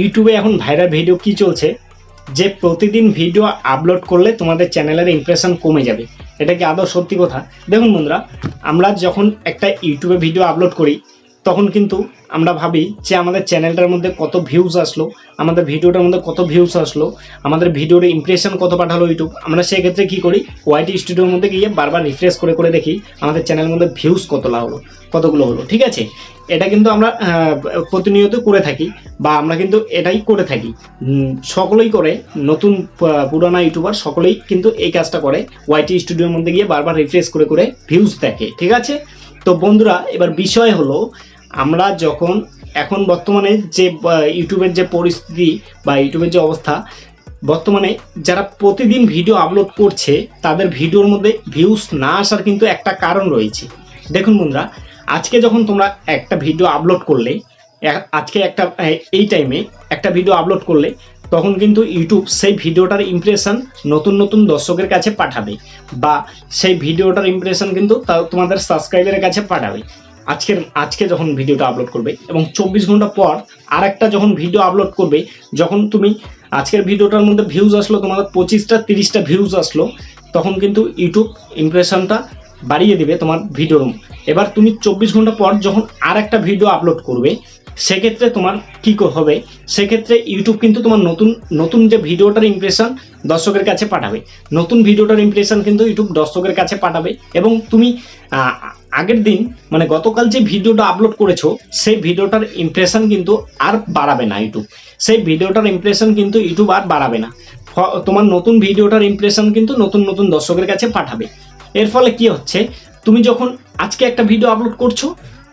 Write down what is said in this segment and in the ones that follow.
ইউটিউবে এখন viral video কি চলছে যে প্রতিদিন ভিডিও আপলোড করলে তোমাদের চ্যানেলের ইমপ্রেশন কমে যাবে। এটা কি আদৌ সত্যি কথা? দেখুন বন্ধুরা, আমরা যখন একটা ইউটিউবে ভিডিও আপলোড করি তখন কিন্তু আমরা ভাবি যে আমাদের চ্যানেলটার মধ্যে কত ভিউজ আসলো, আমাদের ভিডিওটার মধ্যে কত ভিউজ আসলো, আমাদের ভিডিওর ইমপ্রেশন কত পাঠালো ইউটিউব। আমরা সেক্ষেত্রে কী করি, ওয়াইটি স্টুডিওর মধ্যে গিয়ে বারবার রিফ্রেশ করে করে দেখি আমাদের চ্যানেলের মধ্যে ভিউজ কতগুলো হলো। ঠিক আছে, এটা কিন্তু আমরা প্রতিনিয়ত করে থাকি বা আমরা কিন্তু এটাই করে থাকি, সকলেই করে, নতুন পুরানা ইউটিউবার সকলেই কিন্তু এই কাজটা করে, ওয়াইটি স্টুডিওর মধ্যে গিয়ে বারবার রিফ্রেশ করে করে ভিউজ দেখে। ঠিক আছে, তো বন্ধুরা এবার বিষয় হলো, আমরা যখন এখন বর্তমানে যে ইউটিউবের যে পরিস্থিতি বা ইউটিউবের যে অবস্থা, বর্তমানে যারা প্রতিদিন ভিডিও আপলোড করছে তাদের ভিডিওর মধ্যে ভিউজ না আসার কিন্তু একটা কারণ রয়েছে। দেখুন বন্ধুরা, আজকে যখন তোমরা একটা ভিডিও আপলোড করলে, আজকে এই টাইমে একটা ভিডিও আপলোড করলে, তখন কিন্তু ইউটিউব সেই ভিডিওটার ইমপ্রেশন নতুন নতুন দর্শকের কাছে পাঠাবে বা সেই ভিডিওটার ইমপ্রেশন কিন্তু তোমাদের সাবস্ক্রাইবারের কাছে পাঠাবে। আজকে যখন ভিডিওটা আপলোড করবে এবং 24 ঘন্টা পর আর একটা যখন ভিডিও আপলোড করবে, যখন তুমি আজকের ভিডিওটার মধ্যে ভিউজ আসলো, তোমাদের 25টা 30টা ভিউজ আসলো, তখন কিন্তু ইউটিউব ইমপ্রেশনটা বাড়িয়ে দিবে তোমার ভিডিওর। এবার তুমি 24 ঘন্টা পর যখন আর একটা ভিডিও আপলোড করবে, সেক্ষেত্রে তোমার কী হবে, সেক্ষেত্রে ইউটিউব কিন্তু তোমার নতুন যে ভিডিওটার ইমপ্রেশন দর্শকের কাছে পাঠাবে, নতুন ভিডিওটার ইমপ্রেশন কিন্তু ইউটিউব দর্শকের কাছে পাঠাবে। এবং তুমি আগের দিন মানে গতকাল যে ভিডিওটা আপলোড করেছো সেই ভিডিওটার ইমপ্রেশন কিন্তু আর বাড়াবে না ইউটিউব, সেই ভিডিওটার ইমপ্রেশন কিন্তু ইউটিউব আর বাড়াবে না। তোমার নতুন ভিডিওটার ইমপ্রেশন কিন্তু নতুন দর্শকের কাছে পাঠাবে। এর ফলে কি হচ্ছে, তুমি যখন আজকে একটা ভিডিও আপলোড করছো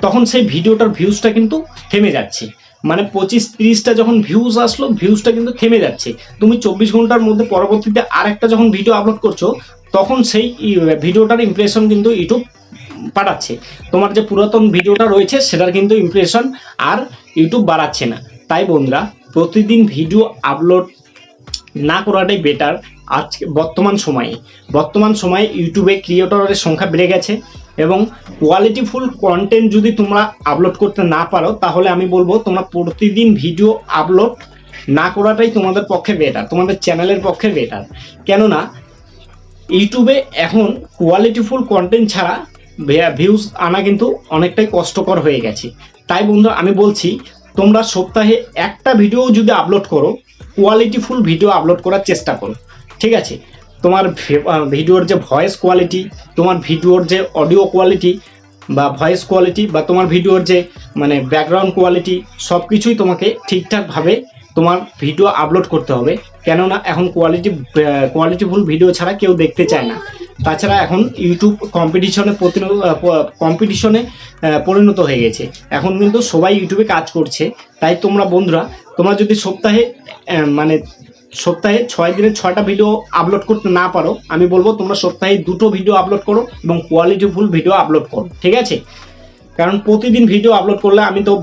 তখন সেই ভিডিওটার ভিউজটা কিন্তু থেমে যাচ্ছে, মানে 25-30টা যখন ভিউজ আসলো, ভিউজটা কিন্তু থেমে যাচ্ছে। তুমি 24 ঘন্টার মধ্যে পরবর্তীতে আর একটা যখন ভিডিও আপলোড করছো, তখন সেই ভিডিওটার ইমপ্রেশন কিন্তু ইউটিউব পাঠাচ্ছে, তোমার যে পুরাতন ভিডিওটা রয়েছে সেটার কিন্তু ইমপ্রেশন আর ইউটিউব বাড়াচ্ছে না। তাই বন্ধুরা, প্রতিদিন ভিডিও আপলোড না করাটাই বেটার। আজকে বর্তমান সময়ে ইউটিউবে ক্রিয়েটরের সংখ্যা বেড়ে গেছে এবং কোয়ালিটিফুল কন্টেন্ট যদি তোমরা আপলোড করতে না পারো, তাহলে আমি বলবো তোমরা প্রতিদিন ভিডিও আপলোড না করাটাই তোমাদের পক্ষে বেটার, তোমাদের চ্যানেলের পক্ষে বেটার। কেননা ইউটিউবে এখন কোয়ালিটিফুল কন্টেন্ট ছাড়া ভিউজ আনা কিন্তু অনেকটাই কষ্টকর হয়ে গেছে। তাই বন্ধু আমি বলছি, তোমরা সপ্তাহে একটা ভিডিও যদি আপলোড করো, কোয়ালিটিফুল ভিডিও আপলোড করার চেষ্টা করো। ঠিক আছে, তোমার ভিডিওর যে ভয়েস কোয়ালিটি, তোমার ভিডিওর যে অডিও কোয়ালিটি বা ভয়েস কোয়ালিটি, বা তোমার ভিডিওর যে মানে ব্যাকগ্রাউন্ড কোয়ালিটি, সব কিছুই তোমাকে ঠিকঠাকভাবে তোমার ভিডিও আপলোড করতে হবে। কেননা এখন কোয়ালিটিফুল ভিডিও ছাড়া কেউ দেখতে চায় না। তাছাড়া এখন ইউটিউব কম্পিটিশনে পরিণত হয়ে গেছে, এখন কিন্তু সবাই ইউটিউবে কাজ করছে। তাই তোমরা যদি সপ্তাহে 6 দিনে 6টা ভিডিও আপলোড করতে না পারো, আমি বলবো তোমরা সপ্তাহে 2টো ভিডিও আপলোড করো এবং কোয়ালিটিফুল ভিডিও আপলোড করো। ঠিক আছে, কারণ প্রতিদিন ভিডিও আপলোড করলে, আমি তো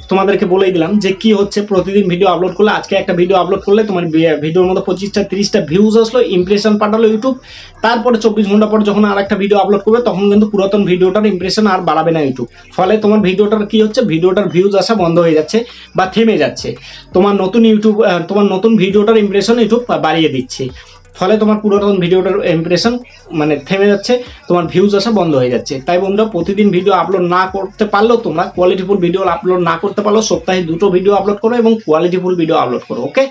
তোমাদেরকে বলেই দিলাম যে কি হচ্ছে, প্রতিদিন ভিডিও আপলোড করলে, আজকে একটা ভিডিও আপলোড করলে তোমার ভিডিওর মধ্যে 25টা 30টা ভিউজ আসলো, ইমপ্রেশন পাঠালো ইউটিউব, তারপরে 24 ঘন্টা পর যখন আর একটা ভিডিও আপলোড করবে, তখন কিন্তু পুরাতন ভিডিওটার ইমপ্রেশন আর বাড়াবে না ইউটিউব। ফলে তোমার ভিডিওটার কি হচ্ছে, ভিডিওটার ভিউজ আসা বন্ধ হয়ে যাচ্ছে বা থেমে যাচ্ছে। তোমার নতুন ভিডিওটার ইমপ্রেশন ইউটিউব বাড়িয়ে দিচ্ছে, ফলে তোমার পুরাতন ভিডিওটার ইমপ্রেশন মানে থেমে যাচ্ছে, তোমার ভিউজ আসা বন্ধ হয়ে যাচ্ছে। তাই বন্ধুরা, প্রতিদিন ভিডিও আপলোড না করতে পারলেও, তোমরা কোয়ালিটিফুল ভিডিও আপলোড না করতে পারলেও, সপ্তাহে 2টো ভিডিও আপলোড করো এবং কোয়ালিটিফুল ভিডিও আপলোড করো। ওকে।